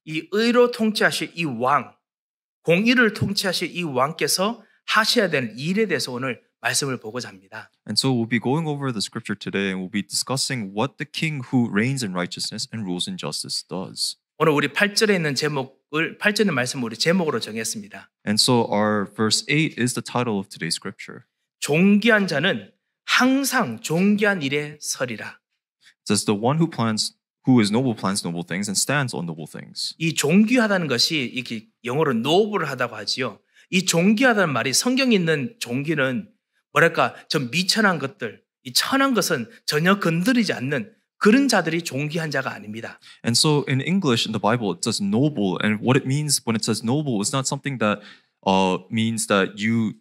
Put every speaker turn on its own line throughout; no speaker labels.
이 의로 통치하실 이 왕, 공의를 통치하실 이 왕께서 하셔야 되는 일에 대해서 오늘 말씀을 보고자 합니다.
And so we'll be going over the scripture today and we'll be discussing what the king who reigns in righteousness and rules in justice does.
오늘 우리 8절에 있는 제목을 8절의 말씀을 우리 제목으로 정했습니다.
And so our verse 8 is the title of today's scripture.
존귀한 자는 항상 존귀한 일에 서리라.
It says the one who is noble plans noble things and stands on noble things.
이 존귀하다는 것이 이렇게 영어로 노블하다고 하지요. 이 존귀하다는 말이 성경에 있는 존귀는 뭐랄까 좀 미천한 것들, 이 천한 것은 전혀 건드리지 않는 그런 자들이 존귀한 자가 아닙니다.
And so in English in the Bible it says noble, and what it means when it says noble is not something that means that you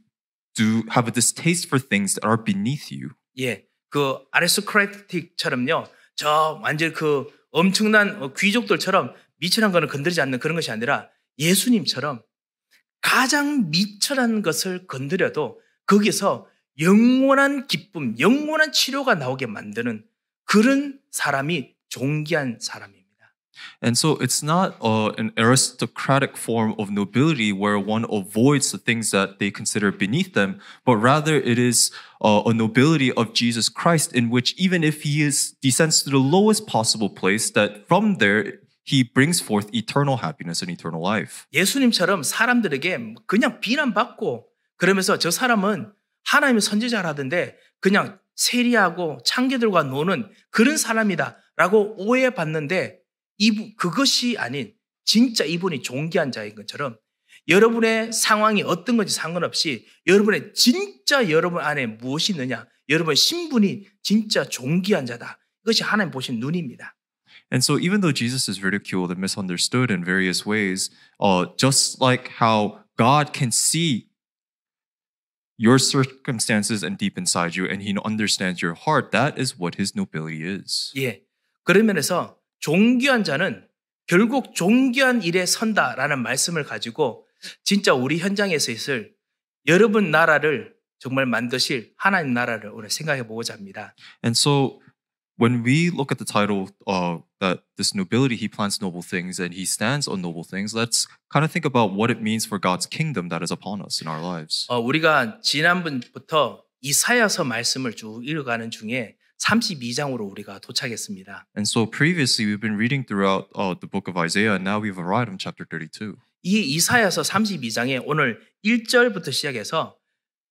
do have a distaste for things that are beneath you.
예, 그 아리스토크라틱처럼요. 저 완전 그 엄청난 귀족들처럼 미천한 거는 건드리지 않는 그런 것이 아니라 예수님처럼 가장 미천한 것을 건드려도 거기서 영원한 기쁨, 영원한 치료가 나오게 만드는 그런 사람이 존귀한 사람입니다.
And so it's not an aristocratic form of nobility where one avoids the things that they consider beneath them, but rather it is a nobility of Jesus Christ in which even if he descends to the lowest possible place, that from there he brings forth eternal happiness and eternal life.
예수님처럼 사람들에게 그냥 비난받고 그러면서 저 사람은 하나님의 선지자라던데 그냥 세리하고 창기들과 노는 그런 사람이다라고 오해받는데 그것이 아닌 진짜 이분이 존귀한 자인 것처럼 여러분의 상황이 어떤 건지 상관없이 여러분의 진짜 여러분 안에 무엇이 있느냐, 여러분의 신분이 진짜 존귀한 자다. 이것이 하나님 보신 눈입니다.
And so even though Jesus is ridiculed and misunderstood in various ways, just like how God can see your circumstances and deep inside you, and he understands your heart, that is what his nobility is.
예, 그런 면에서 존귀한 자는 결국 존귀한 일에 선다라는 말씀을 가지고 진짜 우리 현장에서 있을 여러분 나라를 정말 만드실 하나님 나라를 오늘 생각해 보고자 합니다.
And so when we look at the title that this nobility, he plans noble things and he stands on noble things, let's kind of think about what it means for God's kingdom that is upon us in our lives.
우리가 지난번부터 이사야서 말씀을 쭉 읽어가는 중에 32장으로 우리가 도착했습니다.
And so previously we've been reading throughout the book of Isaiah, and now we've arrived in chapter 32.
이 이사야서 32장에 오늘 1절부터 시작해서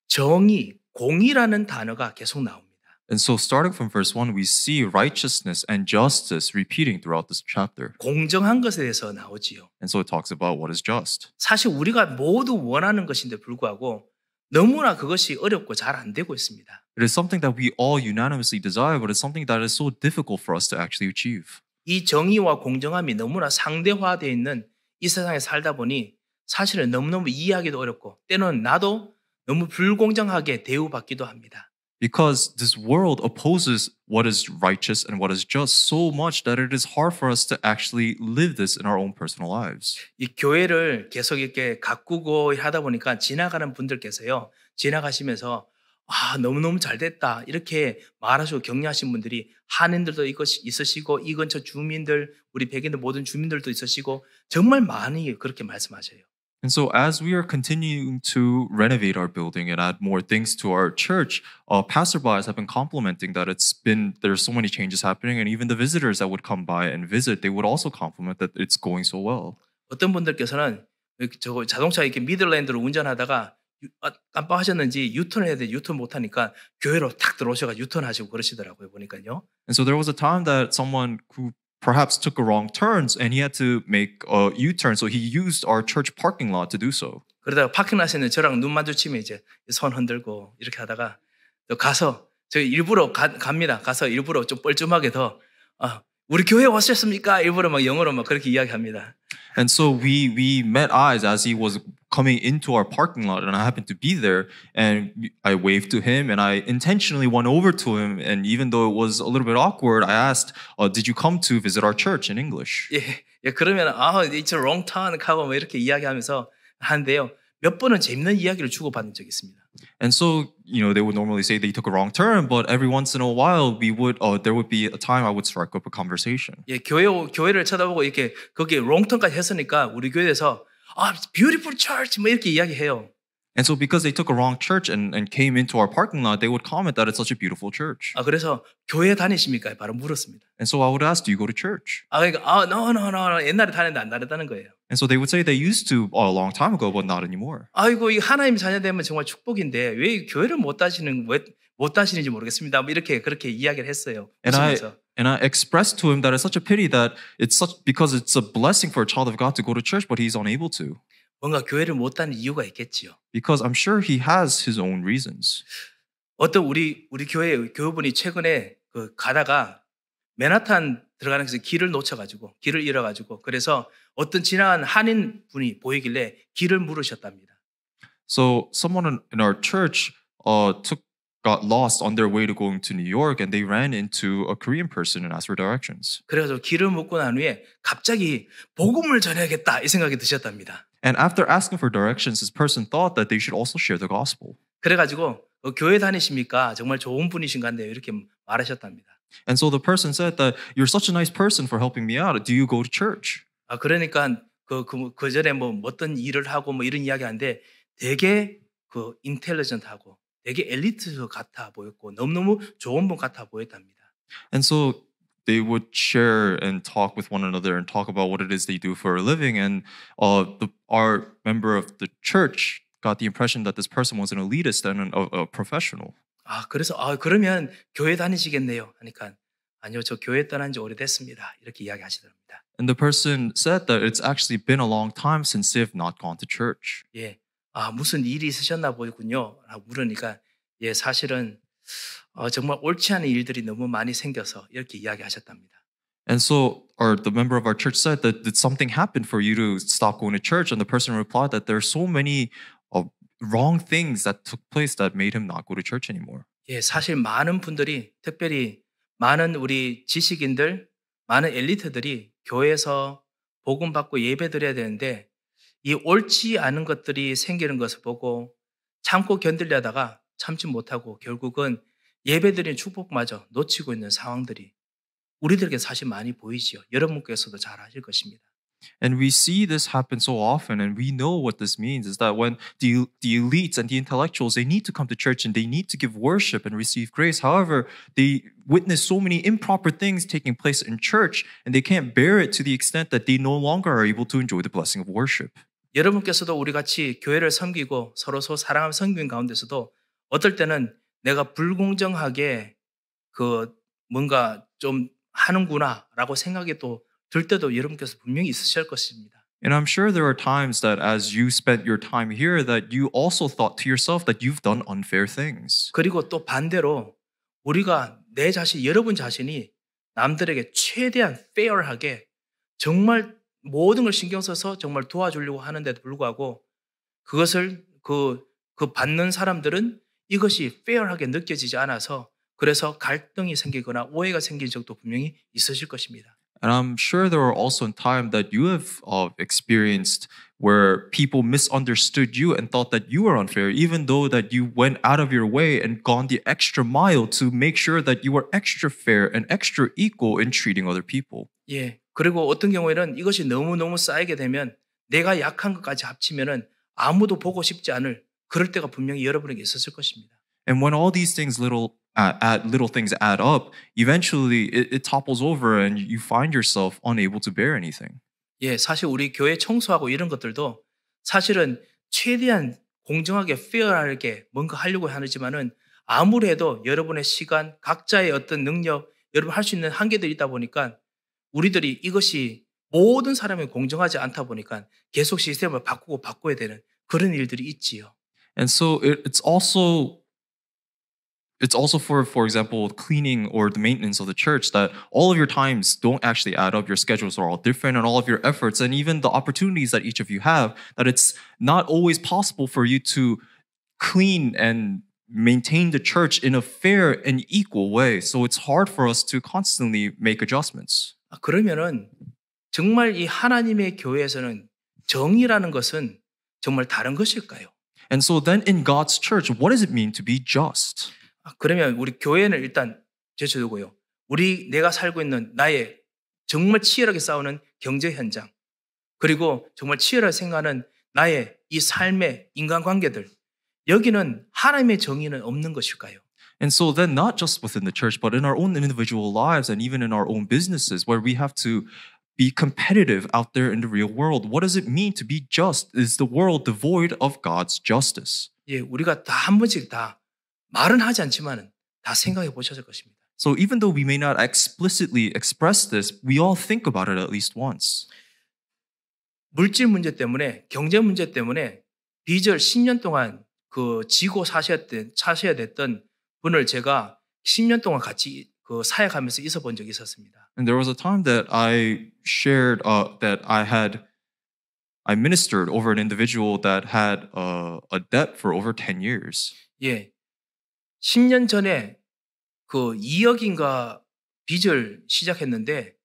정의, 공의라는 단어가 계속 나옵니다.
And so starting from verse 1, we see righteousness and justice repeating throughout this chapter.
공정한 것에 대해서 나오지요.
And so it talks about what is just.
사실 우리가 모두 원하는 것인데 불구하고 너무나 그것이 어렵고 잘 안 되고 있습니다.
It is something that we all unanimously desire, but it's something that is so difficult for us to actually achieve.
이 정의와 공정함이 너무나 상대화되어 있는 이 세상에 살다 보니 사실은 너무너무 이해하기도 어렵고 때로는 나도 너무 불공정하게 대우받기도 합니다.
Because this world opposes what is righteous and what is just so much that it is hard for us to actually live this in our own personal lives.
이 교회를 계속 이렇게 가꾸고 하다 보니까 지나가는 분들께서요. 지나가시면서 너무너무 잘 됐다 이렇게 말하시고 격려하신 분들이 한인들도 있으시고 이 근처 주민들, 우리 백인들 모든 주민들도 있으시고 정말 많이 그렇게 말씀하셔요.
And so as we are continuing to renovate our building and add more things to our church, passerbys have been complimenting that there's so many changes happening, and even the visitors that would come by and visit, they would also compliment that it's going so well.
어떤 분들께서는 저 자동차 이렇게 미들랜드로 운전하다가 깜빡하셨는지 유턴을 해야 돼 유턴 못하니까 교회로 탁 들어오셔가지고 유턴하시고 그러시더라고요 보니까요.
And so there was a time that someone who perhaps took a wrong turns and he had to make a U-turn, so he used our church parking lot to do so.
그러다가 파킹라시는 저랑 눈 마주치면 이제 손 흔들고 이렇게 하다가 또 가서 저 일부러 갑니다. 가서 일부러 좀 뻘쭘하게 더 우리 교회 왔었습니까? 일부러 막 영어로 막 그렇게 이야기합니다.
And so we met eyes as he was coming into our parking lot, and I happened to be there, and I waved to him, and I intentionally went over to him, and even though it was a little bit awkward, I asked, "Did you come to visit our church?" in English.
예, 그러면 it's a wrong turn 하고 뭐 이렇게 이야기하면서 하는데요. 몇 번은 재밌는 이야기를 주고받은 적이 있습니다.
And so, they would normally say they took a wrong turn, but every once in a while, there would be a time I would strike up a conversation.
예, 교회를 쳐다보고 이렇게 거기에 롱턴까지 했으니까 우리 교회에서 beautiful church 뭐 이렇게 이야기해요.
And so, because they took a wrong church and came into our parking lot, they would comment that it's such a beautiful church.
그래서 교회 다니십니까? 바로 물었습니다.
And so I would ask, do you go to church?
그러니까 no, 옛날에 다녔는데 안 다녔다는 거예요.
And so they would say they used to a long time ago, but not anymore.
아이고 이 하나님 자녀 되면 정말 축복인데 왜 교회를 못 다니는지 모르겠습니다. 뭐 그렇게 이야기를 했어요.
And I expressed to him that it's such a pity that because it's a blessing for a child of God to go to church, but he's unable to.
뭔가 교회를 못 다니는 이유가 있겠지요.
Because I'm sure he has his own reasons.
어떤 우리 교회 교우분이 최근에 가다가 맨하탄 들어가는 곳에 길을 놓쳐가지고 길을 잃어가지고 그래서 어떤 지나간 한인 분이 보이길래 길을 물으셨답니다.
So someone in our church got lost on their way to going to New York, and they ran into a Korean person and asked for directions.
그래서 길을 묻고 난 후에 갑자기 복음을 전해야겠다 이 생각이 드셨답니다.
And after asking for directions, this person thought that they should also share the gospel.
그래가지고 교회 다니십니까? 정말 좋은 분이신 것 같네요. 이렇게 말하셨답니다.
And so the person said that you're such a nice person for helping me out. Do you go to church?
그러니까 그 전에 뭐 어떤 일을 하고 뭐 이런 이야기하는데 되게 인텔리전트하고 되게 엘리트 같아 보였고 너무너무 좋은 분 같아 보였답니다.
And so they would share and talk with one another and talk about what it is they do for a living. And our member of the church got the impression that this person was an elitist and a professional.
그래서 그러면 교회 다니시겠네요. 하니까 아니요, 저 교회 떠난 지 오래됐습니다. 이렇게 이야기하시더랍니다.
And the person said that it's actually been a long time since they've not gone to church.
예, 무슨 일이 있으셨나 보군요. 라고 물으니까 예, 사실은 정말 옳지 않은 일들이 너무 많이 생겨서 이렇게 이야기하셨답니다.
And so the member of our church said that did something happen for you to stop going to church? And the person replied that there are so many wrong things that took place that made him not go to church anymore.
예, 사실 많은 분들이 특별히 많은 우리 지식인들, 많은 엘리트들이 교회에서 복음 받고 예배 드려야 되는데 이 옳지 않은 것들이 생기는 것을 보고 참고 견디려다가 참지 못하고 결국은 예배드리는 축복마저 놓치고 있는 상황들이 우리들에게 사실 많이 보이지요. 여러분께서도 잘 아실 것입니다.
And we see this happen so often, and we know what this means is that when the elites and the intellectuals, they need to come to church and they need to give worship and receive grace. However, they witness so many improper things taking place in church, and they can't bear it to the extent that they no longer are able to enjoy the blessing of worship.
여러분께서도 우리 같이 교회를 섬기고 서로 사랑하는 섬기는 가운데서도 어떨 때는 내가 불공정하게 뭔가 좀 하는구나라고 생각이 또 들 때도 여러분께서 분명히 있으실 것입니다.
And I'm sure there are times that as you spent your time here that you also thought to yourself that you've done unfair things.
그리고 또 반대로 우리가 여러분 자신이 남들에게 최대한 fair하게 정말 모든 걸 신경 써서 정말 도와주려고 하는데도 불구하고 그것을 받는 사람들은 이것이 fair하게 느껴지지 않아서 그래서 갈등이 생기거나 오해가 생긴 적도 분명히 있으실 것입니다.
And I'm sure there are also times that you have experienced where people misunderstood you and thought that you were unfair, even though that you went out of your way and gone the extra mile to make sure that you were extra fair and extra equal in treating other people.
예. 그리고 어떤 경우에는 이것이 너무너무 쌓이게 되면 내가 약한 것까지 합치면은 아무도 보고 싶지 않을 그럴 때가 분명히 여러분에게 있었을 것입니다.
And when all these things little things add up, eventually it topples over and you find yourself unable to bear anything.
예, 사실 우리 교회 청소하고 이런 것들도 사실은 최대한 공정하게 페어하게 뭔가 하려고 하지만은 아무래도 여러분의 시간, 각자의 어떤 능력, 여러분 할 수 있는 한계들이 있다 보니까 우리들이 이것이 모든 사람이 공정하지 않다 보니까 계속 시스템을 바꿔야 되는 그런 일들이 있지요.
And so it's also for example, cleaning or the maintenance of the church that all of your times don't actually add up. Your schedules are all different and all of your efforts and even the opportunities that each of you have, that it's not always possible for you to clean and maintain the church in a fair and equal way. So it's hard for us to constantly make adjustments.
그러면은 정말 이 하나님의 교회에서는 정의라는 것은 정말 다른 것일까요?
And so then in God's church, what does it mean to be just?
그러면 우리 교회는 일단 제쳐두고요. 내가 살고 있는 나의 정말 치열하게 싸우는 경제 현장, 그리고 정말 치열하게 생각하는 나의 이 삶의 인간관계들, 여기는 하나님의 정의는 없는 것일까요?
And so then not just within the church, but in our own individual lives and even in our own businesses where we have to be competitive out there in the real world. What does it mean to be just? Is the world devoid of God's justice?
예, 우리가 다 한 번씩 다 말은 하지 않지만은 다 생각해 보셨을 것입니다.
So even though we may not explicitly express this, we all think about it at least once.
물질 문제 때문에, 경제 문제 때문에 빚을 10년 동안 지고 사셔야 됐던 분을 제가 10년 동안 같이 사역하면서 있어 본 적이 있었습니다.
And there was a time that I shared that I ministered over an individual that had a debt for over 10 years.
예. 10년 전에 2억인가 빚을 시작했는데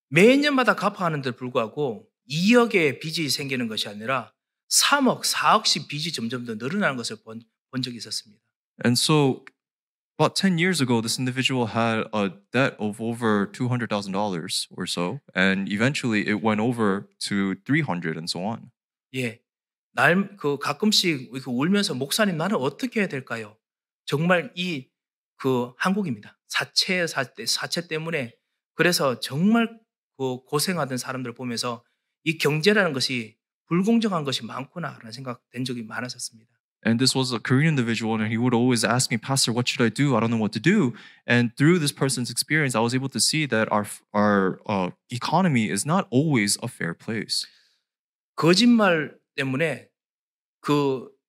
매년마다 갚아가는데 불구하고 2억의 빚이 생기는 것이 아니라 3억, 4억씩 빚이 점점 더 늘어나는 것을 본 적이 있었습니다.
And so about 10 years ago, this individual had a debt of over $200,000 or so, and eventually it went over to 300 and so on.
예. 가끔씩 울면서 목사님 나는 어떻게 해야 될까요? 정말 한국입니다. 사채 때문에 그래서 정말 고생하던 사람들 보면서 이 경제라는 것이 불공정한 것이 많구나라는 생각 된 적이 많았었습니다.
And this was a Korean individual, and he would always ask me, Pastor, what should I do? I don't know what to do. And through this person's experience, I was able to see that our economy is not always a fair place.
거짓말 때문에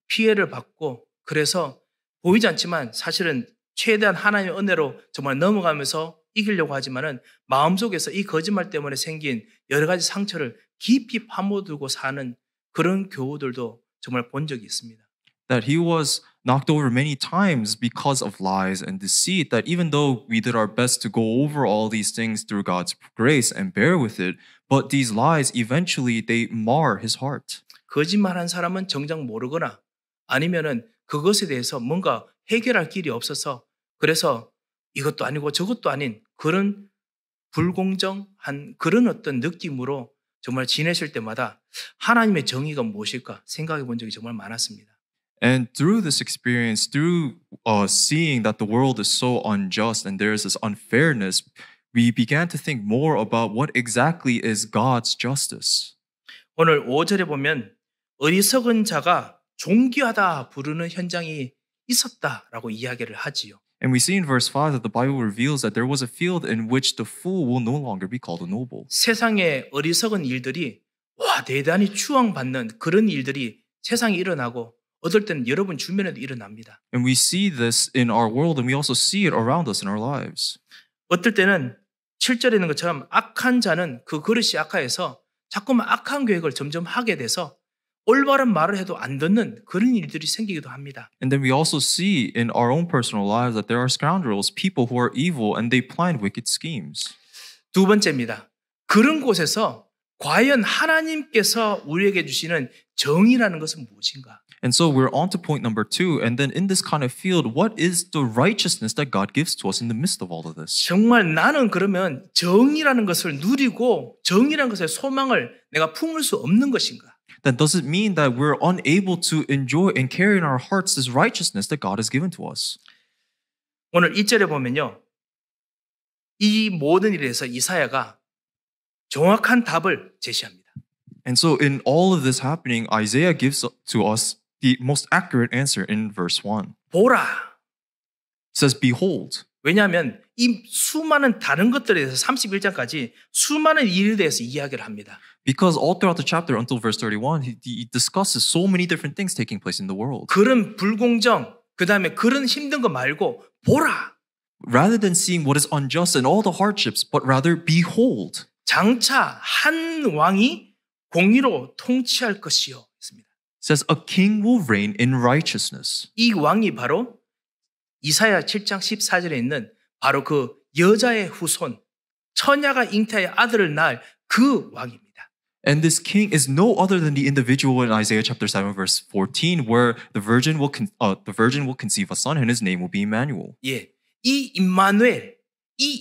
피해를 받고 그래서 보이지 않지만 사실은 최대한 하나님의 은혜로 정말 넘어가면서 이기려고 하지만은 마음속에서 이 거짓말 때문에 생긴 여러 가지 상처를 깊이 파묻고 사는 그런 교우들도 정말 본 적이 있습니다.
That he was knocked over many times because of lies and deceit, that even though we did our best to go over all these things through God's grace and bear with it, but these lies eventually they mar his heart.
거짓말한 사람은 정작 모르거나 아니면은 그것에 대해서 뭔가 해결할 길이 없어서 그래서 이것도 아니고 저것도 아닌 그런 불공정한 그런 어떤 느낌으로 정말 지내실 때마다 하나님의 정의가 무엇일까 생각해 본 적이 정말 많았습니다.
And through this experience, through seeing that the world is so unjust and there is this unfairness, we began to think more about what exactly is God's justice.
오늘 5절에 보면 어리석은 자가 존귀하다 부르는 현장이 있었다라고 이야기를 하지요.
And we see in verse 5 that the Bible reveals that there was a field in which the fool will no longer be called a noble.
세상의 어리석은 일들이 대단히 추앙받는 그런 일들이 세상에 일어나고 어떨 때는 여러분 주변에도 일어납니다.
And we see this in our world and we also see it around us in our lives.
어떨 때는 7절에 있는 것처럼 악한 자는 그 그릇이 악하여서 자꾸만 악한 계획을 점점 하게 돼서 올바른 말을 해도 안 듣는 그런 일들이 생기기도 합니다.
And then we also see in our own personal lives that there are scoundrels, people who are evil and they plan wicked schemes.
두 번째입니다. 그런 곳에서 과연 하나님께서 우리에게 주시는 정의라는 것은 무엇인가?
And so we're on to point number 2. And then in this kind of field, what is the righteousness that God gives to us in the midst of all of this?
정말 나는 그러면 정의라는 것을 누리고 정의라는 것의 소망을 내가 품을 수 없는 것인가?
Then does it mean that we're unable to enjoy and carry in our hearts this righteousness that God has given to us?
오늘 1절에 보면요. 이 모든 일에 대해서 이사야가 정확한 답을 제시합니다.
And so in all of this happening, Isaiah gives to us the most accurate answer in verse 1.
보라.
It says, behold.
왜냐하면 이 수많은 다른 것들에 대해서 31장까지 수많은 일에 대해서 이야기를 합니다.
Because all throughout the chapter until verse 31, he discusses so many different things taking place in the world.
그런 불공정, 그다음에 그런 힘든 거 말고 보라.
Rather than seeing what is unjust and all the hardships, but rather behold.
장차 한 왕이 공의로 통치할 것이요. 있습니다.
It says a king will reign in righteousness.
이 왕이 바로 이사야 7장 14절에 있는 바로 그 여자의 후손, 처녀가 잉태의 아들을 낳을 그 왕입니다.
And this king is no other than the individual in Isaiah chapter 7 verse 14 where the virgin will conceive a son and his name will be Emmanuel.
예, 이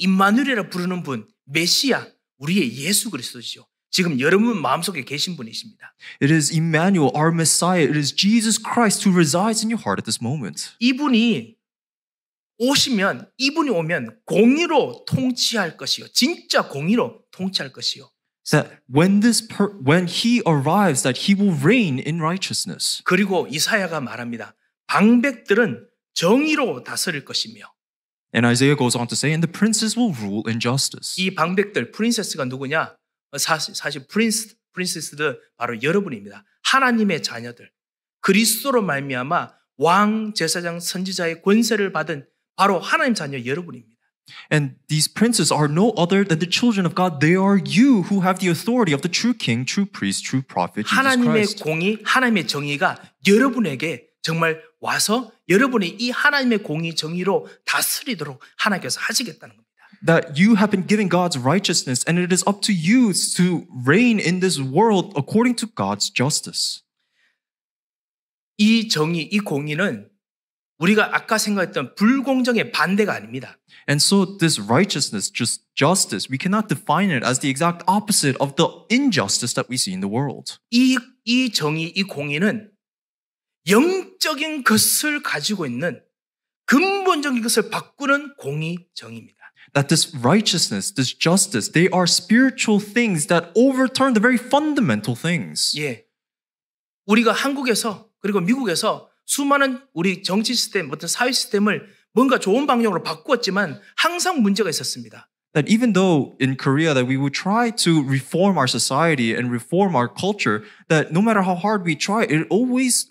임마누엘이라 부르는 분, 메시아, 우리의 예수 그리스도죠. 지금 여러분 마음속에 계신 분이십니다.
It is Emmanuel, our Messiah. It is Jesus Christ who resides in your heart at this moment.
이분이 오면 공의로 통치할 것이요. 진짜 공의로 통치할 것이요.
That when he arrives, that he will reign in righteousness.
그리고 이사야가 말합니다. 방백들은 정의로 다스릴 것이며.
And Isaiah goes on to say, and the princes will rule in justice.
이 방백들, 프린세스가 누구냐? 사실 프린세스들 바로 여러분입니다. 하나님의 자녀들. 그리스도로 말미암아 왕, 제사장, 선지자의 권세를 받은 바로 하나님 자녀 여러분입니다.
And these princes are no other than the children of God. They are you who have the authority of the true king, true priest, true prophet, Jesus
하나님의
Christ.
공의, 하나님의 정의가 여러분에게 정말 와서 여러분이 이 하나님의 공의, 정의로 다스리도록 하나님께서 하시겠다는 겁니다.
That you have been given God's righteousness and it is up to you to reign in this world according to God's justice.
이 정의, 이 공의는 우리가 아까 생각했던 불공정의 반대가 아닙니다.
And so this righteousness, just justice, we cannot define it as the exact opposite of the injustice that we see in the world.
이 정의, 이 공의는 영적인 것을 가지고 있는 근본적인 것을 바꾸는 공의, 정의입니다.
That this righteousness, this justice, they are spiritual things that overturn the very fundamental things.
예, 우리가 한국에서 그리고 미국에서 수많은 우리 정치 시스템, 어떤 사회 시스템을 뭔가 좋은 방향으로 바꾸었지만 항상 문제가 있었습니다.
That even though in Korea that we would try to reform our society and reform our culture, that no matter how hard we try, it always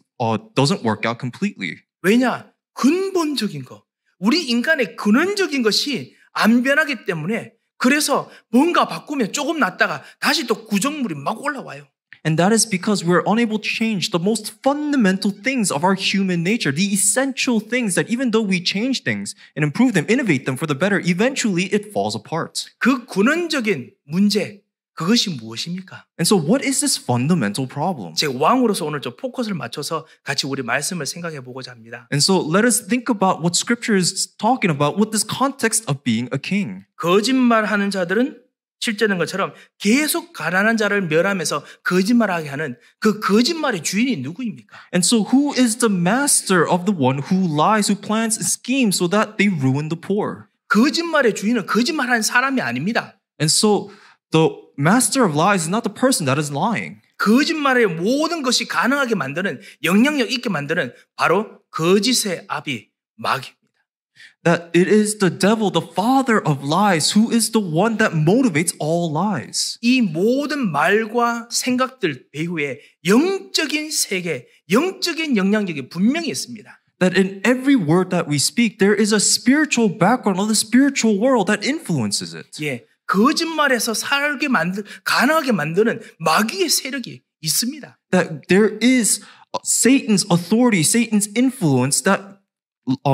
doesn't work out completely.
왜냐? 근본적인 거. 우리 인간의 근원적인 것이 안 변하기 때문에 그래서 뭔가 바꾸면 조금 낫다가 다시 또 구정물이 막 올라와요.
And that is because we're unable to change the most fundamental things of our human nature, the essential things that even though we change things and improve them, innovate them for the better, eventually it falls apart.
그 근원적인 문제, 그것이 무엇입니까?
And so what is this fundamental problem?
제가 왕으로서 오늘 좀 포커스를 맞춰서 같이 우리 말씀을 생각해 보고자 합니다.
And so let us think about what scripture is talking about with this context of being a king.
거짓말하는 자들은 실제는 것처럼 계속 가난한 자를 멸하면서 거짓말하게 하는 그 거짓말의 주인이 누구입니까?
And so who is the master of the one who lies, who plans schemes so that they ruin the poor?
거짓말의 주인은 거짓말하는 사람이 아닙니다.
And so the master of lies is not the person that is lying.
거짓말의 모든 것이 가능하게 만드는 영향력 있게 만드는 바로 거짓의 아비 마귀입니다.
That it is the devil, the father of lies, who is the one that motivates all lies.
이 모든 말과 생각들 배후에 영적인 세계, 영적인 영향력이 분명히 있습니다.
That in every word that we speak, there is a spiritual background of the spiritual world that influences it.
예, 거짓말에서 가능하게 만드는 마귀의 세력이 있습니다.
That there is Satan's authority, Satan's influence that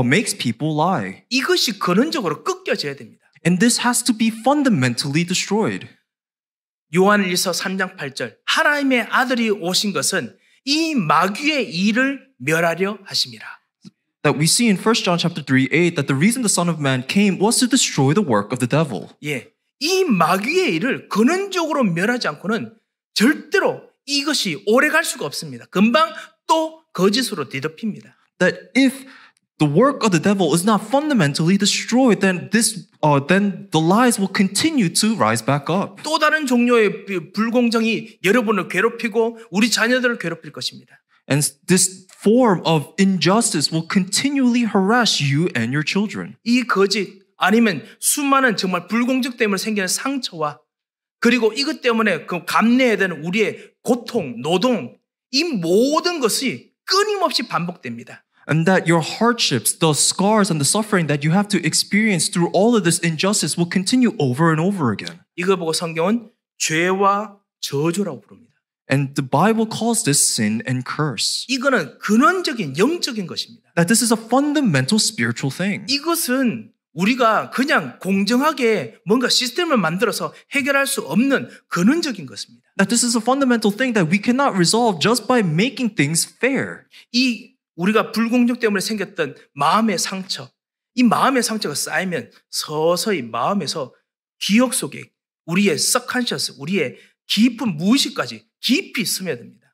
makes people lie.
이것이 근원적으로 꺾여져야 됩니다.
And this has to be fundamentally destroyed.
요한일서 3장 8절 하나님의 아들이 오신 것은 이 마귀의 일을 멸하려 하심이라.
That we see in 1 John chapter 3:8 that the reason the Son of Man came was to destroy the work of the devil.
예, 이 마귀의 일을 근원적으로 멸하지 않고는 절대로 이것이 오래 갈 수가 없습니다. 금방 또 거짓으로 뒤덮입니다.
That if the work of the devil is not fundamentally destroyed, then the lies will continue to rise back up.
또 다른 종류의 불공정이 여러분을 괴롭히고 우리 자녀들을 괴롭힐 것입니다.
And this form of injustice will continually harass you and your children.
이 거짓 아니면 수많은 정말 불공정 때문에 생기는 상처와 그리고 이것 때문에 그 감내해야 되는 우리의 고통, 노동 이 모든 것이 끊임없이 반복됩니다.
And that your hardships, the scars and the suffering that you have to experience through all of this injustice will continue over and over again.
이거 보고 성경은 죄와 저주라고 부릅니다.
And the Bible calls this sin and curse.
이거는 근원적인 영적인 것입니다.
That this is a fundamental spiritual thing.
이것은 우리가 그냥 공정하게 뭔가 시스템을 만들어서 해결할 수 없는 근원적인 것입니다.
That this is a fundamental thing that we cannot resolve just by making things fair.
이 우리가 불공정 때문에 생겼던 마음의 상처, 이 마음의 상처가 쌓이면 서서히 마음에서 기억 속에 우리의 subconscious, 우리의 깊은 무의식까지 깊이 스며듭니다.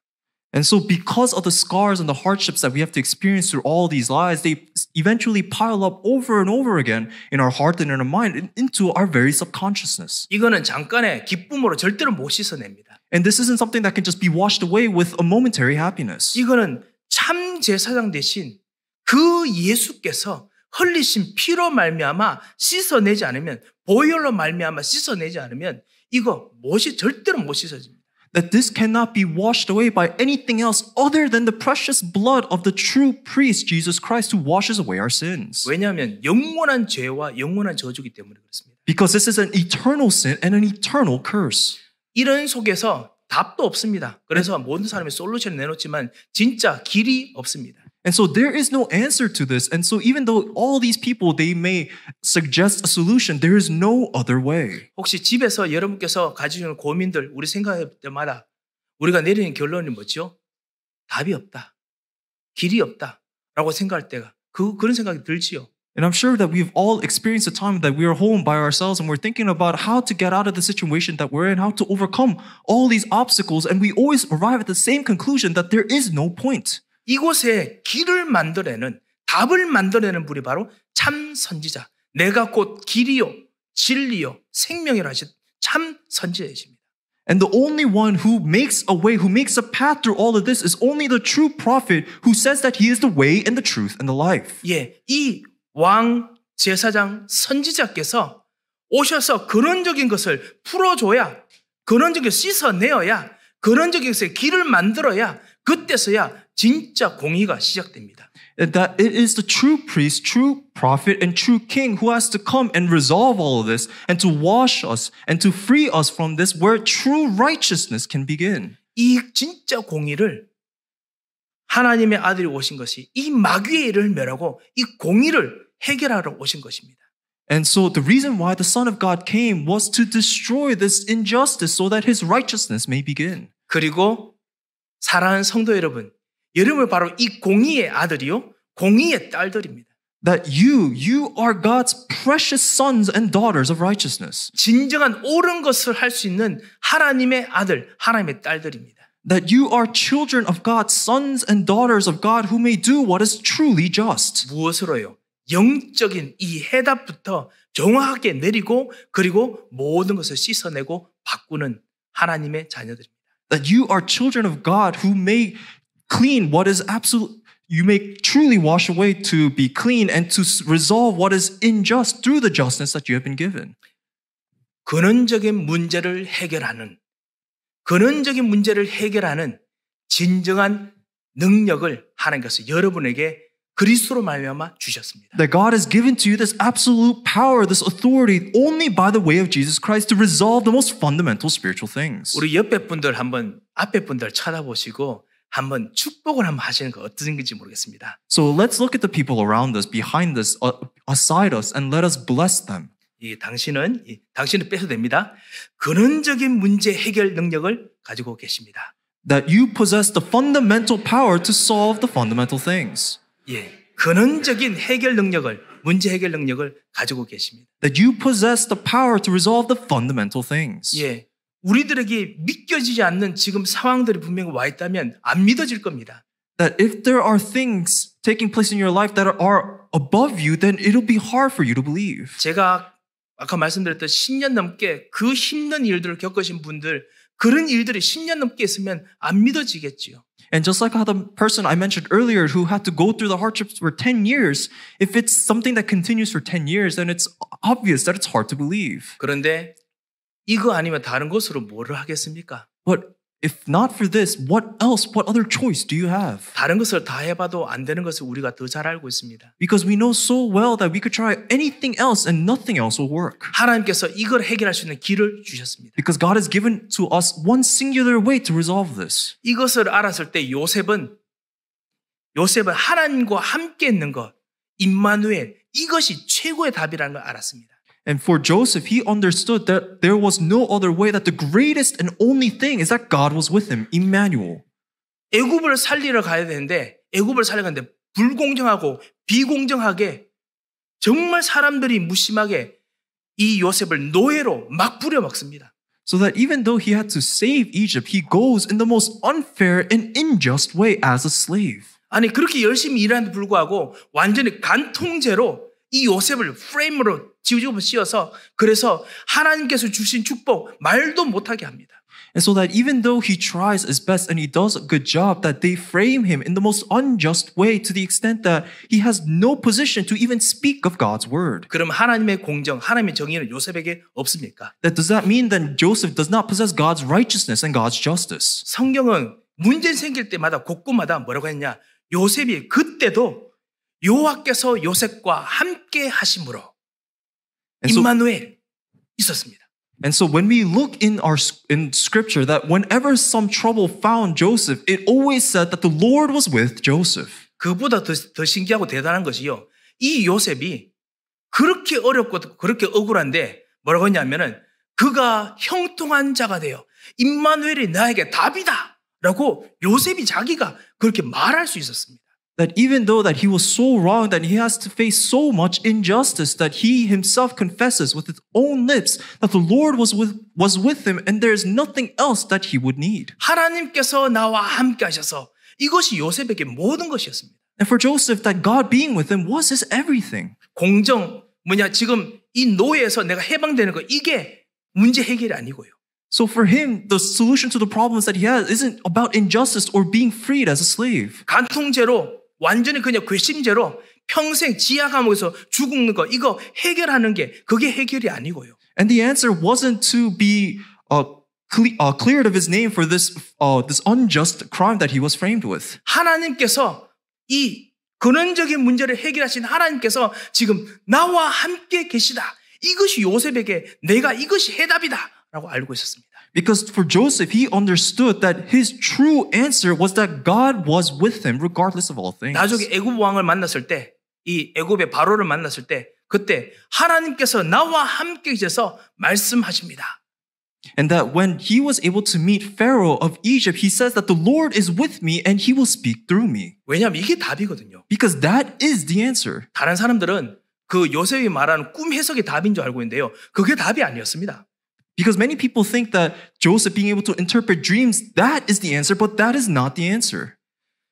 And so because of the scars and the hardships that we have to experience through all these lies, they eventually pile up over and over again in our heart and in our mind into our very subconsciousness.
이거는 잠깐의 기쁨으로 절대로 못 씻어냅니다.
And this isn't something that can just be washed away with a momentary happiness.
이거는 참 제사장 대신 그 예수께서 흘리신 피로 말미암아 씻어내지 않으면, 보혈로 말미암아 씻어내지 않으면 이거 절대로 못 씻어집니다.
That this cannot be washed away by anything else other than the precious blood of the true priest, Jesus Christ, who washes away our sins.
왜냐하면 영원한 죄와 영원한 저주이기 때문에 그렇습니다.
Because this is an eternal sin and an eternal curse.
이런 속에서 답도 없습니다. 그래서 모든 사람이 솔루션을 내놓지만 진짜 길이 없습니다.
And so there is no answer to this. And so even though all these people, they may suggest a solution, there is no other way.
혹시 집에서 여러분께서 가지고 있는 고민들 우리 생각할 때마다 우리가 내리는 결론이 뭐죠? 답이 없다. 길이 없다. 라고 생각할 때가 그런 생각이 들지요.
And I'm sure that we've all experienced a time that we are home by ourselves and we're thinking about how to get out of the situation that we're in, how to overcome all these obstacles. And we always arrive at the same conclusion that there is no point.
이곳에 길을 만들어내는, 답을 만들어내는 분이 바로 참 선지자. 내가 곧 길이요, 진리요, 생명이라 하신 참 선지자이십니다.
And the only one who makes a way, who makes a path through all of this is only the true prophet who says that he is the way and the truth and the life.
예, 이 왕, 제사장, 선지자께서 오셔서 근원적인 것을 풀어줘야, 근원적인 것을 씻어내어야, 근원적인 것의 길을 만들어야 그때서야 진짜 공의가 시작됩니다.
That it is the true priest, true prophet, and true king who has to come and resolve all of this and to wash us and to free us from this where true righteousness can begin.
이 진짜 공의를 하나님의 아들이 오신 것이 이 마귀의 일을 멸하고 이 공의를 해결하러 오신 것입니다.
And so the reason why the Son of God came was to destroy this injustice so that his righteousness may begin.
그리고 사랑하는 성도 여러분, 여러분 바로 이 공의의 아들이요, 공의의 딸들입니다.
That you are God's precious sons and daughters of righteousness.
진정한 옳은 것을 할 수 있는 하나님의 아들, 하나님의 딸들입니다.
That you are children of God, sons and daughters of God who may do what is truly just.
무엇으로요? 영적인 이 해답부터 정확하게 내리고 그리고 모든 것을 씻어내고 바꾸는 하나님의 자녀들입니다.
That you are children of God who may clean what is absolute. You may truly wash away to be clean and to resolve what is unjust through the justice that you have been given.
근원적인 문제를 해결하는 진정한 능력을 하나님께서 여러분에게 그리스도로 말미암아 주셨습니다.
That God has given to you this absolute power, this authority only by the way of Jesus Christ to resolve the most fundamental spiritual things.
우리 옆에 분들 한번 앞에 분들 쳐다보시고 한번 축복을 한번 하시는 거 어떤지 모르겠습니다.
So let's look at the people around us, behind us, aside us, and let us bless them.
당신은 빼도 됩니다. 근원적인 문제 해결 능력을 가지고 계십니다.
That you possess the fundamental power to solve the fundamental things.
근원적인 해결 능력을, 문제 해결 능력을 가지고 계십니다.
That you possess the power to resolve the fundamental things.
우리들에게 믿겨지지 않는 지금 상황들이 분명히 와 있다면 안 믿어질 겁니다.
That if there are things taking place in your life that are above you, then it'll be hard for you to believe.
제가 아까 말씀드렸던 10년 넘게 그 힘든 일들을 겪으신 분들, 그런 일들이 10년 넘게 있으면 안 믿어지겠지요.
And just like how the person I mentioned earlier who had to go through the hardships for 10 years, if it's something that continues for 10 years, then it's obvious that it's hard to believe.
그런데 이거 아니면 다른 것으로 뭐를 하겠습니까?
But if not for this, what other choice do you have?
다른 것을 다 해봐도 안 되는 것을 우리가 더 잘 알고 있습니다.
Because we know so well that we could try anything else and nothing else will work.
하나님께서 이걸 해결할 수 있는 길을 주셨습니다.
Because God has given to us one singular way to resolve this.
이것을 알았을 때 요셉은 하나님과 함께 있는 것, 임마누엘, 이것이 최고의 답이라는 걸 알았습니다.
And for Joseph, he understood that there was no other way, that the greatest and only thing is that God was with him, Emmanuel.
애굽을 살리러 가야 되는데 애굽을 살리러 가는데 불공정하고 비공정하게 정말 사람들이 무심하게 이 요셉을 노예로 막 부려먹습니다.
So that even though he had to save Egypt, he goes in the most unfair and unjust way as a slave.
아니 그렇게 열심히 일하는데 불구하고 완전히 간통죄로 이 요셉을 프레임으로 씌워서 그래서 하나님께서 주신 축복 말도 못하게 합니다.
And so that even though he tries his best and he does a good job, that they frame him in the most unjust way to the extent that he has no position to even speak of God's word.
그럼 하나님의 공정, 하나님의 정의는 요셉에게 없습니까?
Does that mean that Joseph does not possess God's righteousness and God's justice?
성경은 문제 생길 때마다 곳곳마다 뭐라고 했냐? 요셉이 그때도 여호와께서 요셉과 함께 하심으로 임마누엘 있었습니다.
And so when we look in scripture that whenever some trouble found Joseph, it always said that the Lord was with Joseph.
그보다 더 신기하고 대단한 것이요. 이 요셉이 그렇게 어렵고 그렇게 억울한데 뭐라고 했냐면은 그가 형통한 자가 되어 임마누엘이 나에게 답이다 라고 요셉이 자기가 그렇게 말할 수 있었습니다.
That even though that he was so wrong, that he has to face so much injustice, that he himself confesses with his own lips that the Lord was with him and there is nothing else that he would need.
하나님께서 나와 함께 하셔서 이것이 요셉에게 모든 것이었습니다.
And for Joseph, that God being with him was his everything.
공정 지금 이 노예에서 내가 해방되는 거 이게 문제 해결이 아니고요.
So for him, the solution to the problems that he has isn't about injustice or being freed as a slave.
간통죄로 완전히 그냥 괘씸죄로 평생 지하 감옥에서 죽는 거 이거 해결하는 게 그게 해결이 아니고요.
And the answer wasn't to be cleared of his name for this unjust crime that he was framed with.
하나님께서 이 근원적인 문제를 해결하신 하나님께서 지금 나와 함께 계시다. 이것이 요셉에게 내가 이것이 해답이다라고 알고 있었습니다.
Because for Joseph, he understood that his true answer was that God was with him regardless of all things.
나중에 애굽 왕을 만났을 때, 이 애굽의 바로를 만났을 때, 그때 하나님께서 나와 함께 계셔서 말씀하십니다.
And that when he was able to meet Pharaoh of Egypt, he says that the Lord is with me and he will speak through me.
왜냐하면 이게 답이거든요.
Because that is the answer.
다른 사람들은 그 요셉이 말하는 꿈 해석이 답인 줄 알고 있는데요. 그게 답이 아니었습니다.
Because many people think that Joseph being able to interpret dreams, that is the answer, but that is not the answer.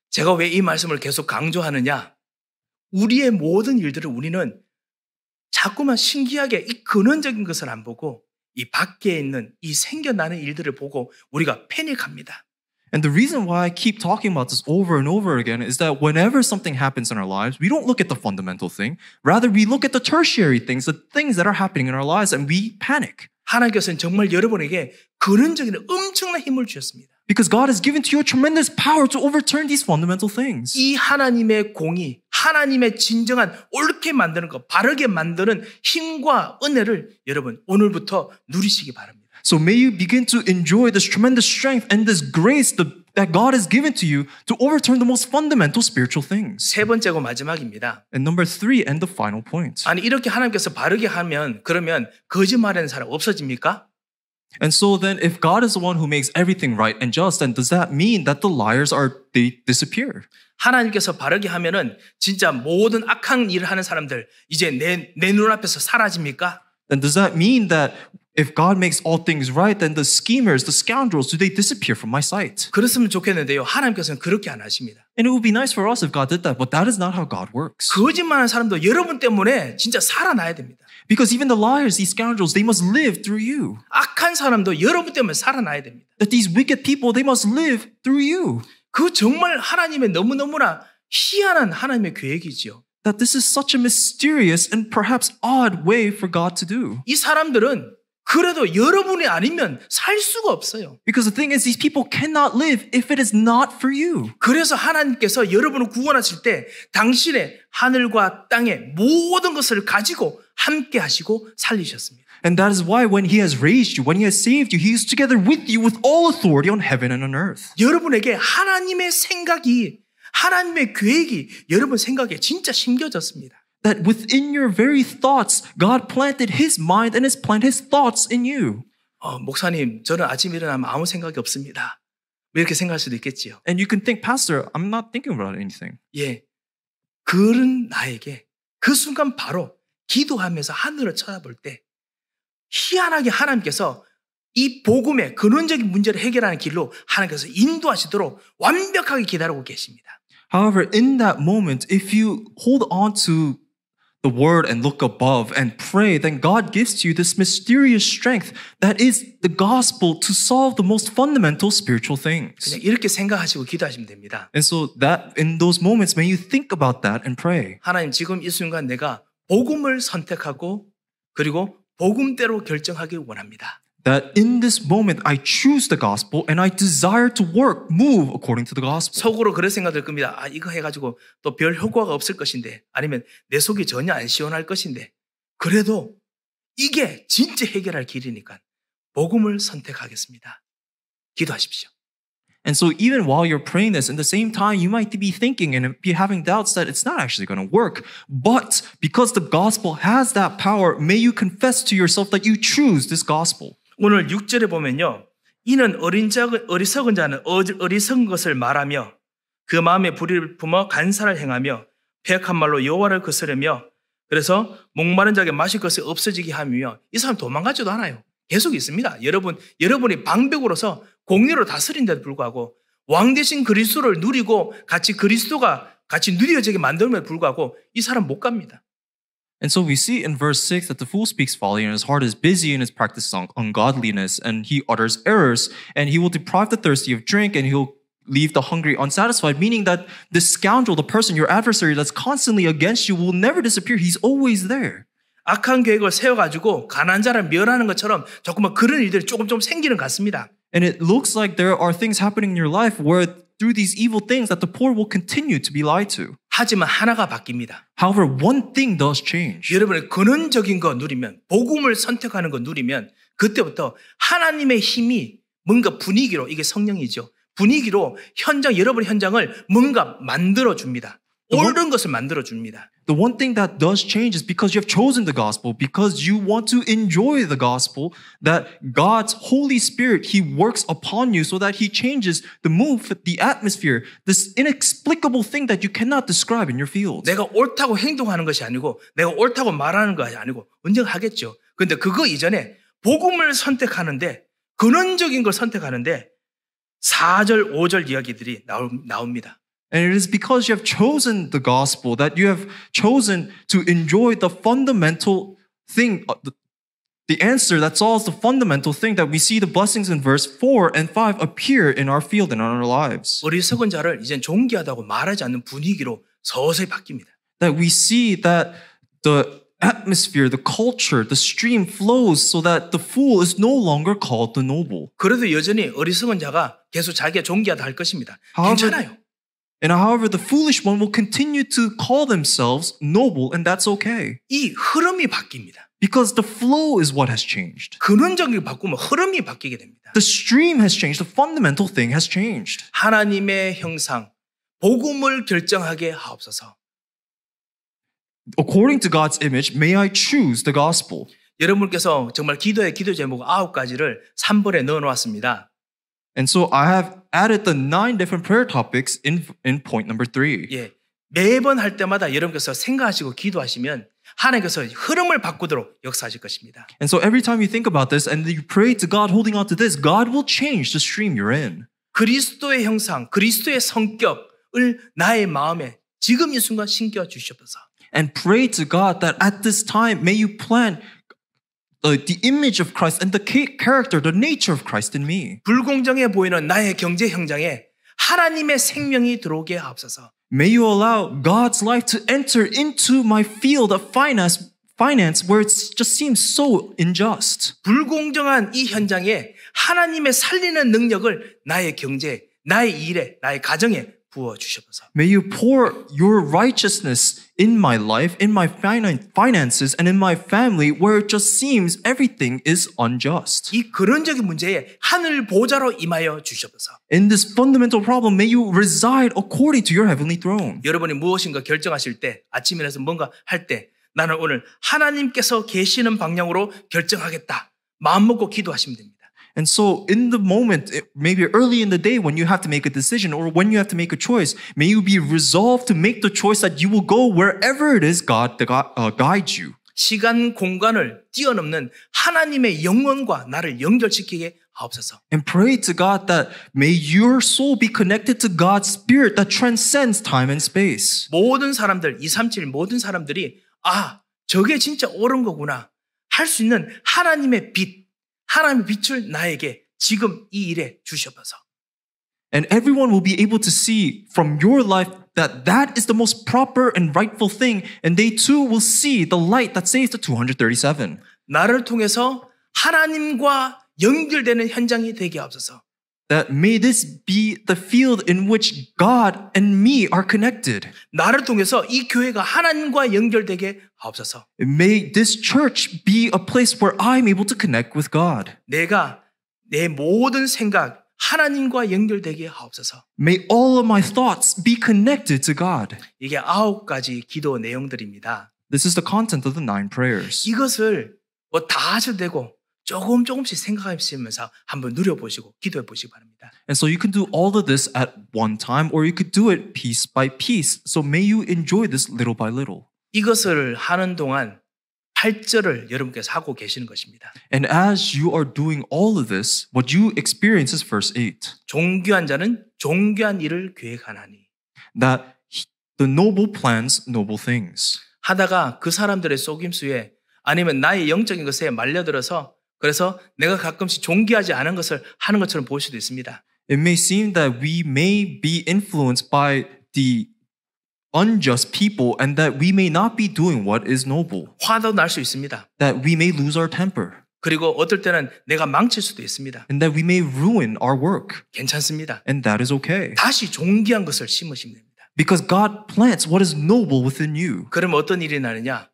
제가 왜 이 말씀을 계속 강조하느냐? 우리의 모든 일들을 우리는 자꾸만 신기하게 이 근원적인 것을 안 보고 이 밖에 있는 이 생겨나는 일들을 보고 우리가 패닉합니다.
And the reason why I keep talking about this over and over again is that whenever something happens in our lives, we don't look at the fundamental thing. Rather, we look at the tertiary things, the things that are happening in our lives, and we panic.
하나님께서는 정말 여러분에게 근원적인 엄청난 힘을 주셨습니다.
Because God has given to you a tremendous power to overturn these fundamental things.
이 하나님의 공의, 하나님의 진정한 옳게 만드는 것, 바르게 만드는 힘과 은혜를 여러분 오늘부터 누리시기 바랍니다.
So may you begin to enjoy this tremendous strength and this grace that God has given to you to overturn the most fundamental spiritual things.
세 번째고 마지막입니다.
And number 3 and the final point.
아니 이렇게 하나님께서 바르게 하면 그러면 거짓말하는 사람 없어집니까?
And so then if God is the one who makes everything right and just, then does that mean that the liars they disappear?
하나님께서 바르게 하면은 진짜 모든 악한 일을 하는 사람들 이제 내 눈앞에서 사라집니까?
Then does that mean that if God makes all things right, then the schemers, the scoundrels, do they disappear from my sight?
그랬으면 좋겠는데요. 하나님께서는 그렇게 안 하십니다.
And it would be nice for us if God did that, but that is not how God works.
거짓말하는 사람도 여러분 때문에 진짜 살아나야 됩니다.
Because even the liars, these scoundrels, they must live through you.
악한 사람도 여러분 때문에 살아나야 됩니다.
That these wicked people, they must live through you.
그 정말 하나님의 너무너무나 희한한 하나님의 계획이지요.
That this is such a mysterious and perhaps odd way for God to do.
이 사람들은 그래도 여러분이 아니면 살 수가 없어요.
Because the thing is, these people cannot live if it is not for you.
그래서 하나님께서 여러분을 구원하실 때 당신의 하늘과 땅의 모든 것을 가지고 함께 하시고 살리셨습니다.
And that is why when He has raised you, when He has saved you, He is together with you with all authority on heaven and on earth.
여러분에게 하나님의 생각이 하나님의 계획이 여러분 생각에 진짜 심겨졌습니다.
that within your very thoughts, God planted His mind and has planted His thoughts in you.
목사님, 저는 아침 일어나면 아무 생각이 없습니다. 이렇게 생각할 수도 있겠지요.
And you can think, Pastor, I'm not thinking about anything.
예, 그런 나에게 그 순간 바로 기도하면서 하늘을 쳐다볼 때 희한하게 하나님께서 이 복음의 근원적인 문제를 해결하는 길로 하나님께서 인도하시도록 완벽하게 기다리고 계십니다.
However, in that moment, if you hold on to the word and look above and pray, then God gives to you this mysterious strength that is the gospel to solve the most fundamental spiritual things.
그냥 이렇게 생각하시고 기도하시면 됩니다.
And so that in those moments, may you think about that and pray.
하나님, 지금 이 순간 내가 복음을 선택하고 그리고 복음대로 결정하길 원합니다.
That in this moment, I choose the gospel and I desire to move according to the gospel.
속으로 그런 생각 들 겁니다. 이거 해가지고 또 별 효과가 없을 것인데, 아니면 내 속이 전혀 안 시원할 것인데, 그래도 이게 진짜 해결할 길이니까 복음을 선택하겠습니다. 기도하십시오.
And so even while you're praying this, in the same time, you might be thinking and be having doubts that it's not actually going to work. But because the gospel has that power, may you confess to yourself that you choose this gospel.
오늘 6절에 보면요. 이는 어리석은 자는 어리석은 것을 말하며 그 마음에 불의를 품어 간사를 행하며 패역한 말로 여호와를 거스르며 그래서 목마른 자에게 마실 것이 없어지게 하며 이 사람 도망가지도 않아요. 계속 있습니다. 여러분이 방백으로서 공의로 다스린데도 불구하고 왕 대신 그리스도를 누리고 그리스도가 같이 누려지게 만들면 불구하고 이 사람 못 갑니다.
And so we see in verse 6 that the fool speaks folly and his heart is busy in his practice of ungodliness and he utters errors and he will deprive the thirsty of drink and he'll leave the hungry unsatisfied, meaning that the scoundrel, the person, your adversary that's constantly against you will never disappear. He's always there.
악한 계획을 세워가지고 가난한 자를 멸하는 것처럼 조금만 그런 일들이 조금 생기는 것 같습니다.
And it looks like there are things happening in your life where through these evil things that the poor will continue to be lied to.
하지만 하나가 바뀝니다.
However, one thing does change.
여러분의 근원적인 거 누리면, 복음을 선택하는 거 누리면 그때부터 하나님의 힘이 뭔가 분위기로, 이게 성령이죠. 분위기로 여러분의 현장을 뭔가 만들어줍니다. 옳은 것을 만들어줍니다.
The one thing that does change is because you have chosen the gospel, because you want to enjoy the gospel, that God's Holy Spirit, He works upon you so that He changes the mood, the atmosphere, this inexplicable thing that you cannot describe in your fields.
내가 옳다고 행동하는 것이 아니고 내가 옳다고 말하는 것이 아니고 언젠가 하겠죠. 그런데 그거 이전에 복음을 선택하는데 근원적인 걸 선택하는데 4절, 5절 이야기들이 나옵니다.
And it is because you have chosen the gospel that you have chosen to enjoy the fundamental thing, the answer that solves the fundamental thing that we see the blessings in verse 4 and 5 appear in our field and in our lives.
어리석은 자를 이젠 존귀하다고 말하지 않는 분위기로 서서히 바뀝니다.
That we see that the atmosphere, the culture, the stream flows so that the fool is no longer called the noble.
그래도 여전히 어리석은 자가 계속 자기가 존귀하다 할 것입니다. 괜찮아요.
And however, the foolish one will continue to call themselves noble, and that's okay.
이 흐름이 바뀝니다.
Because the flow is what has changed.
근원적인 게 바꾸면 흐름이 바뀌게 됩니다.
The stream has changed. The fundamental thing has changed.
하나님의 형상, 복음을 결정하게 하옵소서.
According to God's image, may I choose the gospel.
여러분께서 정말 기도 제목 9가지를 3번에 넣어놓았습니다.
And so I have added the 9 different prayer topics in point number 3.
예, 매번 할 때마다 여러분께서 생각하시고 기도하시면 하나님께서 흐름을 바꾸도록 역사하실 것입니다.
And so every time you think about this and you pray to God holding on to this, God will change the stream you're in.
그리스도의 형상, 그리스도의 성격을 나의 마음에 지금 이 순간 심겨 주시옵소서.
And pray to God that at this time may you plant the image of Christ and the character, the nature of Christ in me.
불공정해 보이는 나의 경제 현장에 하나님의 생명이 들어오게 하옵소서.
May you allow God's life to enter into my field of finance where it just seems so unjust.
불공정한 이 현장에 하나님의 살리는 능력을 나의 경제, 나의 일에, 나의 가정에 부어 주셔서
May you pour your righteousness in my life, in my finances, and in my family where it just seems everything is unjust.
이 근원적인 문제에 하늘 보좌로 임하여 주셔서
In this fundamental problem, may you reside according to your heavenly throne.
여러분이 무엇인가 결정하실 때 아침에 일어나서 뭔가 할 때 나는 오늘 하나님께서 계시는 방향으로 결정하겠다. 마음 먹고 기도하시면 됩니다.
And so in the moment, maybe early in the day when you have to make a decision or when you have to make a choice, may you be resolved to make the choice that you will go wherever it is God guides you.
시간, 공간을 뛰어넘는 하나님의 영혼과 나를 연결시키게 하옵소서.
And pray to God that may your soul be connected to God's spirit that transcends time and space.
모든 사람들, 237 모든 사람들이 아, 저게 진짜 옳은 거구나 할 수 있는 하나님의 빛, 하나님의 빛을 나에게 지금 이 일에 주셔서.
And everyone will be able to see from your life that that is the most proper and rightful thing, and they too will see the light that saves the 237.
나를 통해서 하나님과 연결되는 현장이 되게 하옵소서.
That may this be the field in which God and me are connected.
나를 통해서 이 교회가 하나님과 연결되게 하옵소서.
May this church be a place where I'm able to connect with God.
내가 내 모든 생각 하나님과 연결되게 하옵소서.
May all of my thoughts be connected to God.
이게 9가지 기도 내용들입니다.
This is the content of the 9 prayers.
이것을 뭐 다 하셔도 되고 조금씩 생각하시면서 한번 누려보시고 기도해 보시기 바랍니다.
And so you can do all of this at one time, or you could do it piece by piece. So may you enjoy this little by little.
이것을 하는 동안 8절을 여러분께서 하고 계시는 것입니다.
And as you are doing all of this, what you experience is verse 8.
존귀한 자는 존귀한 일을 계획하나니.
That the noble plans noble things.
하다가 그 사람들의 속임수에 아니면 나의 영적인 것에 말려들어서 그래서 내가 가끔씩 존귀하지 않은 것을 하는 것처럼 보일 수도 있습니다.
It may seem that we may be influenced by the unjust people and that we may not be doing what is noble.
화도 날 수 있습니다.
That we may lose our temper.
그리고 어떨 때는 내가 망칠 수도 있습니다.
And that we may ruin our work.
괜찮습니다.
And that is okay.
다시 존귀한 것을 심으시면 됩니다.
Because God plants what is noble within you.
그럼 어떤 일이 나느냐?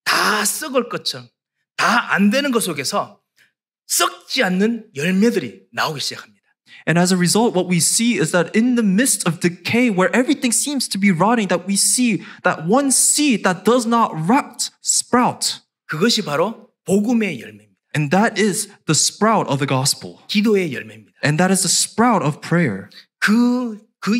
다 썩을 것처럼 다 안 되는 것 속에서 썩지 않는 열매들이 나오기 시작합니다.
And as a result, what we see is that in the midst of decay, where everything seems to be rotting, that we see that one seed that does not sprout.
그것이 바로 복음의 열매입니다.
And that is the sprout of the gospel.
기도의 열매입니다.
And that is the sprout of prayer.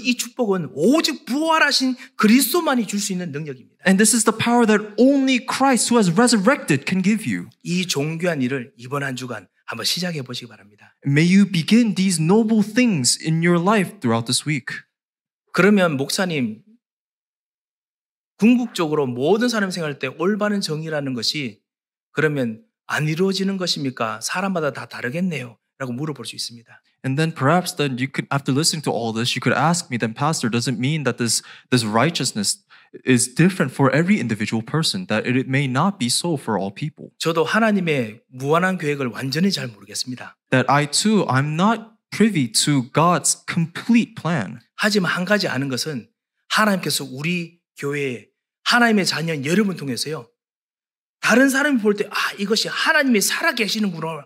이 축복은 오직 부활하신 그리스도만이 줄 수 있는 능력입니다.
And this is the power that only Christ who has resurrected can give you.
이 존귀한 일을 이번 한 주간 한번 시작해 보시기 바랍니다.
May you begin these noble things in your life throughout this week.
그러면 목사님, 궁극적으로 모든 사람 생활할 때 올바른 정의라는 것이 그러면 안 이루어지는 것입니까? 사람마다 다 다르겠네요. 라고 물어볼 수 있습니다.
And then perhaps then you could, after listening to all this, you could ask me, then Pastor, does it mean that this righteousness is different for every individual person, that it may not be so for all people?
저도 하나님의 무한한 계획을 완전히 잘 모르겠습니다.
That I too, I'm not privy to God's complete plan.
하지만 한 가지 아는 것은 하나님께서 우리 교회에 하나님의 자녀인 여러분 통해서요. 다른 사람이 볼 때 이것이 하나님이 살아계시는구나.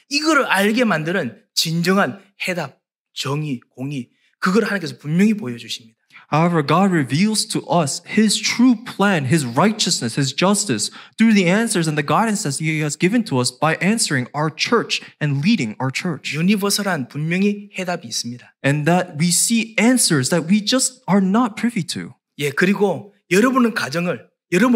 이거를 알게 만드는 진정한 해답, 정의, 공의 그걸 하나님께서 분명히 보여주십니다.
However, God reveals to us His true plan, His righteousness, His justice through the answers and the guidance that He has given to us by answering our church and leading our church.
유니버설한 분명히 해답이 있습니다.
And that we see answers that we just are not privy to.
예, 그리고 여러분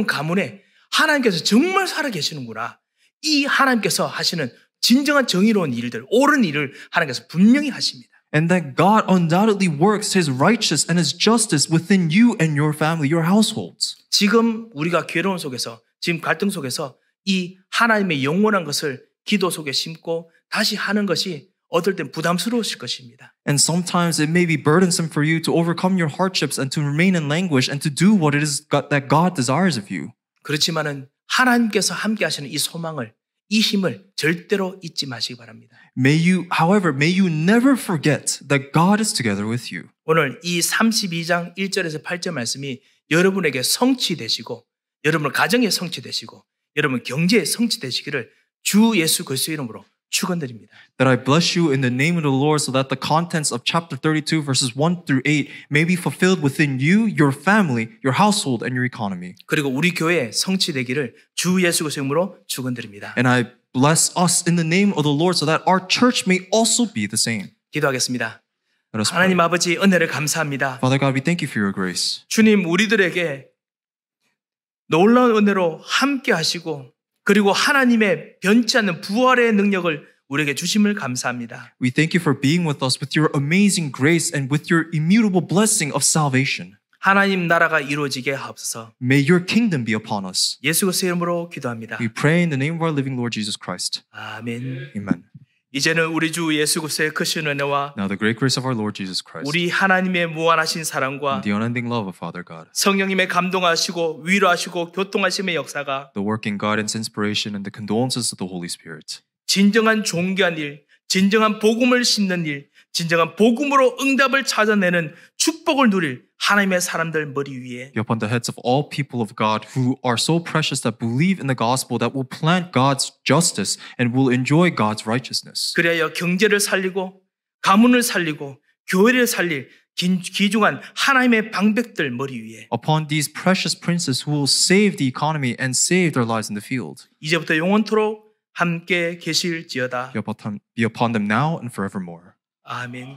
가문에 하나님께서 정말 살아계시는구나. 이 하나님께서 하시는 진정한 정의로운 일들, 옳은 일을 하나님께서 분명히 하십니다.
And that God undoubtedly works His righteous and His justice within you and your family, your households.
지금 우리가 괴로움 속에서, 지금 갈등 속에서 이 하나님의 영원한 것을 기도 속에 심고 다시 하는 것이 어떨 땐 부담스러우실 것입니다.
And sometimes it may be burdensome for you to overcome your hardships and to remain in languish and to do what it is that God desires of you.
그렇지만은 하나님께서 함께 하시는 이 소망을, 이 힘을 절대로 잊지 마시기 바랍니다.
However, may you never forget that God is together with you.
오늘 이 32장 1절에서 8절 말씀이 여러분에게 성취되시고 여러분 가정에 성취되시고 여러분 경제에 성취되시기를 주 예수 그리스도의 이름으로 축원드립니다.
That I bless you in the name of the Lord so that the contents of chapter 32 verses 1 through 8 may be fulfilled within you, your family, your household, and your economy.
그리고 우리 교회에 성취되기를 주 예수 그리스도의 이름으로 축원드립니다.
And I bless us in the name of the Lord so that our church may also be the same.
기도하겠습니다.
Let us pray.
하나님 아버지 은혜를 감사합니다.
Father God, we thank you for your grace.
주님 우리들에게 놀라운 은혜로 함께 하시고 그리고 하나님의 변치 않는 부활의 능력을 우리에게 주심을 감사합니다.
We thank you for being with us with your amazing grace and with your immutable blessing of salvation.
하나님 나라가 이루어지게 하옵소서.
May your kingdom be upon us.
예수 그리스도의 이름으로 기도합니다.
We pray in the name of our living Lord Jesus Christ.
아멘.
Amen.
이제는 우리 주 예수 그리스도의 크신 은혜와
Now the great grace of our Lord Jesus Christ
우리 하나님의 무한하신 사랑과
and the unending love of Father God,
성령님의 감동하시고 위로하시고 교통하심의 역사가
the working guidance, inspiration, and the condolences of the Holy Spirit,
진정한 종교한 일, 진정한 복음을 심는 일, 진정한 복음으로 응답을 찾아내는 축복을 누릴 하나님의 사람들 머리 위에
be upon the heads of all people of God who are so precious that believe in the gospel, that will plant God's justice and will enjoy God's righteousness.
그래야 경제를 살리고 가문을 살리고 교회를 살릴 귀중한 하나님의 방백들 머리 위에
Upon these precious princes who will save the economy and save their lives in the field,
이제부터 영원토록 함께 계실지어다.
be upon them now and forevermore.
아멘.